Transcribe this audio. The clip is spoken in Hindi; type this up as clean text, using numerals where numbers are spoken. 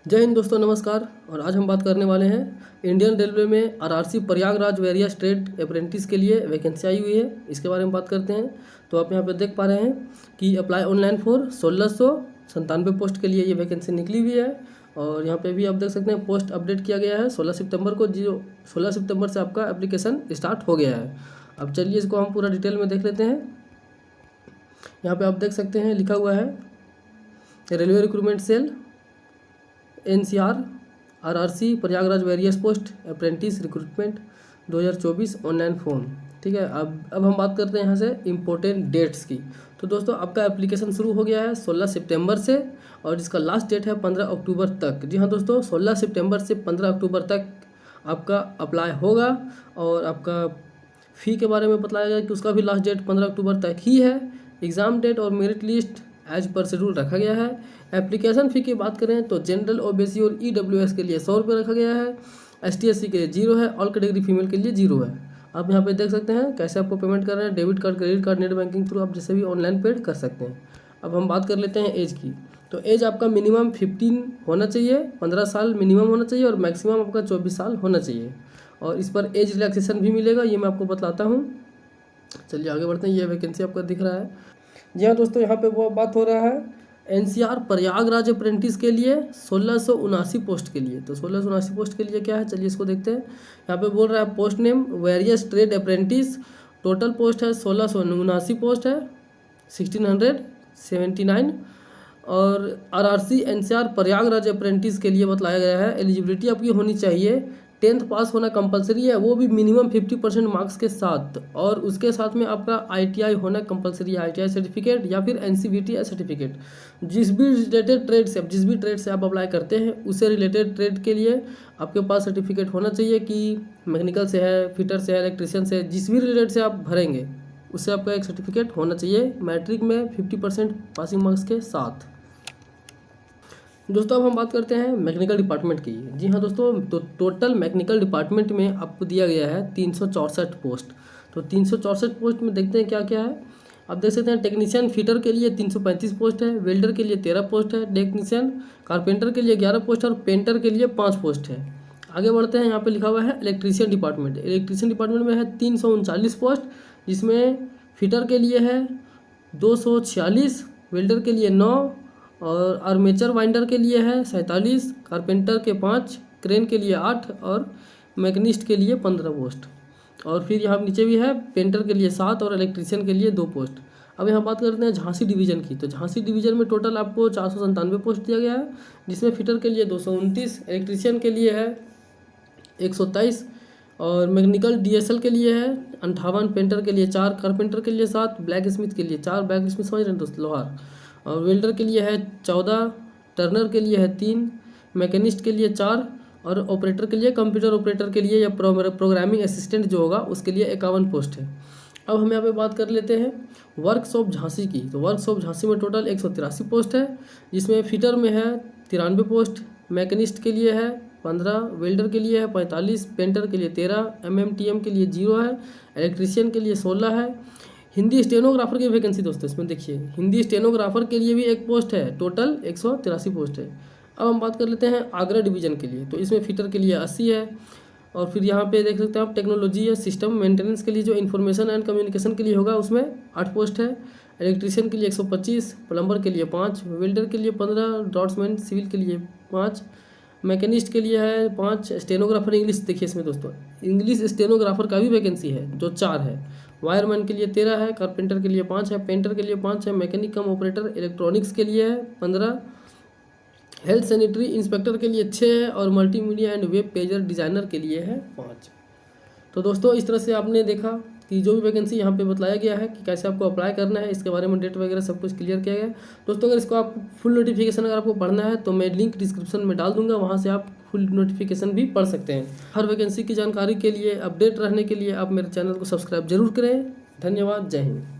जय हिंद दोस्तों, नमस्कार। और आज हम बात करने वाले हैं इंडियन रेलवे में RRC Prayagraj various trade apprentice के लिए वैकेंसी आई हुई है। इसके बारे में बात करते हैं। तो आप यहाँ पे देख पा रहे हैं कि अप्लाई ऑनलाइन फॉर 1697 पोस्ट के लिए ये वैकेंसी निकली हुई है। और यहाँ पे भी आप देख सकते हैं पोस्ट अपडेट किया गया है 16 सितंबर को। 16 सितंबर से आपका एप्लीकेशन स्टार्ट हो गया है। अब चलिए इसको हम पूरा डिटेल में देख लेते हैं। यहाँ पर आप देख सकते हैं लिखा हुआ है railway recruitment cell NCR RRC Prayagraj various post apprentice recruitment 2024 online form. ठीक है। अब हम बात करते हैं यहाँ से इम्पोर्टेंट डेट्स की। तो दोस्तों आपका एप्लीकेशन शुरू हो गया है 16 सितंबर से और इसका लास्ट डेट है 15 अक्टूबर तक। जी हाँ दोस्तों, 16 सितंबर से 15 अक्टूबर तक आपका अप्लाई होगा। और आपका फ़ी के बारे में बताया गया कि उसका भी लास्ट डेट 15 अक्टूबर तक ही है। एग्ज़ाम डेट और merit list as per schedule रखा गया है। एप्लीकेशन फ़ी की बात करें तो जनरल OBC और EWS के लिए 100 रुपये रखा गया है। ST/SC के लिए 0 है। ऑल कैटेगरी फीमेल के लिए 0 है। आप यहाँ पे देख सकते हैं कैसे आपको पेमेंट कर रहे हैं। Debit card, credit card, net banking through आप जैसे भी ऑनलाइन पेड कर सकते हैं। अब हम बात कर लेते हैं एज की। तो एज आपका मिनिमम 15 होना चाहिए, 15 साल मिनिमम होना चाहिए और मैक्सिमम आपका 24 साल होना चाहिए। और इस पर एज रिलैक्सेशन भी मिलेगा, ये मैं आपको बतलाता हूँ। चलिए आगे बढ़ते हैं। ये वैकेंसी आपका दिख रहा है। जी हाँ दोस्तों, यहाँ पे वो बात हो रहा है NCR प्रयागराज अप्रेंटिस के लिए 1679 पोस्ट के लिए। तो 1679 पोस्ट के लिए क्या है, चलिए इसको देखते हैं। यहाँ पे बोल रहा है post name various trade apprentice. Total post है 1679 पोस्ट है, 1679। और RRC NCR प्रयागराज अप्रेंटिस के लिए बताया गया है एलिजिबिलिटी आपकी होनी चाहिए 10th पास होना कंपलसरी है, वो भी मिनिमम 50% मार्क्स के साथ। और उसके साथ में आपका ITI होना कंपलसरी है, ITI सर्टिफिकेट या फिर NCVT सर्टिफिकेट। जिस भी रिलेटेड ट्रेड से आप अप्लाई करते हैं उससे रिलेटेड ट्रेड के लिए आपके पास सर्टिफिकेट होना चाहिए कि मैकेनिकल से है, फिटर से है, इलेक्ट्रिशियन से, जिस भी रिलेटेड से आप भरेंगे उससे आपका एक सर्टिफिकेट होना चाहिए मैट्रिक में 50% पासिंग मार्क्स के साथ। दोस्तों अब हम बात करते हैं मैकेनिकल डिपार्टमेंट की। जी हाँ दोस्तों, तो टोटल मैकेनिकल डिपार्टमेंट में आपको दिया गया है 364 पोस्ट। तो 364 पोस्ट में देखते हैं क्या क्या है। आप देख सकते हैं टेक्नीशियन फिटर के लिए 335 पोस्ट है, वेल्डर के लिए 13 पोस्ट है, टेक्नीशियन कारपेंटर के लिए 11 पोस्ट है और पेंटर के लिए 5 पोस्ट है। आगे बढ़ते हैं। यहाँ पे लिखा हुआ है इलेक्ट्रीशियन डिपार्टमेंट। इलेक्ट्रीशियन डिपार्टमेंट में है 339 पोस्ट, जिसमें फिटर के लिए है 246, वेल्डर के लिए 9 और आर्मेचर वाइंडर के लिए है 47, कारपेंटर के 5, क्रेन के लिए 8 और मैकेनिस्ट के लिए 15 पोस्ट। और फिर यहाँ नीचे भी है पेंटर के लिए 7 और इलेक्ट्रीशियन के लिए 2 पोस्ट। अब यहाँ बात करते हैं झांसी डिवीज़न की। तो झांसी डिवीज़न में टोटल आपको 497 पोस्ट दिया गया है, जिसमें फिटर के लिए 229, इलेक्ट्रीशियन के लिए है 123 और मैकेनिकल DSL के लिए है 58, पेंटर के लिए 4, कारपेंटर के लिए 7, ब्लैक स्मिथ के लिए 4, ब्लैक स्मिथ समझ रहे हैं दोस्त, लोहार। और वेल्डर के लिए है 14, टर्नर के लिए है 3, मैकेनिस्ट के लिए 4 और ऑपरेटर के लिए, कंप्यूटर ऑपरेटर के लिए या प्रोग्रामिंग असिस्टेंट जो होगा उसके लिए 51 पोस्ट है। अब हम यहाँ पे बात कर लेते हैं वर्कशॉप झांसी की। तो वर्कशॉप झांसी में टोटल 183 पोस्ट है, जिसमें फिटर में है 93 पोस्ट, मैकेनिस्ट के लिए है 15, वेल्डर के लिए है 45, पेंटर के लिए 13, MMTM के लिए 0 है, इलेक्ट्रीशियन के लिए 16 है। हिंदी स्टेनोग्राफर की वैकेंसी दोस्तों इसमें देखिए, हिंदी स्टेनोग्राफर के लिए भी 1 पोस्ट है, टोटल 183 पोस्ट है। अब हम बात कर लेते हैं आगरा डिवीज़न के लिए। तो इसमें फिटर के लिए 80 है। और फिर यहाँ पे देख सकते हैं आप टेक्नोलॉजी या सिस्टम मेंटेनेंस के लिए जो इन्फॉर्मेशन एंड कम्युनिकेशन के लिए होगा उसमें 8 पोस्ट है, इलेक्ट्रीशियन के लिए 125, प्लम्बर के लिए 5, वेल्डर के लिए 15, ड्राफ्ट्समैन सिविल के लिए 5, मैकेनिस्ट के लिए है 5, स्टेनोग्राफर इंग्लिश देखिए इसमें दोस्तों इंग्लिश स्टेनोग्राफर का भी वैकेंसी है जो 4 है, वायरमैन के लिए 13 है, कारपेंटर के लिए 5 है, पेंटर के लिए 5 है, मैकेनिक कम ऑपरेटर इलेक्ट्रॉनिक्स के लिए है 15, हेल्थ सैनिटरी इंस्पेक्टर के लिए 6 है और multimedia and web pager designer के लिए है 5। तो दोस्तों इस तरह से आपने देखा कि जो भी वैकेंसी यहाँ पे बताया गया है कि कैसे आपको अप्लाई करना है, इसके बारे में डेट वगैरह सब कुछ क्लियर किया गया है। दोस्तों अगर इसको आप फुल नोटिफिकेशन अगर आपको पढ़ना है तो मैं लिंक डिस्क्रिप्शन में डाल दूंगा, वहाँ से आप फुल नोटिफिकेशन भी पढ़ सकते हैं। हर वैकेंसी की जानकारी के लिए, अपडेट रहने के लिए आप मेरे चैनल को सब्सक्राइब जरूर करें। धन्यवाद, जय हिंद।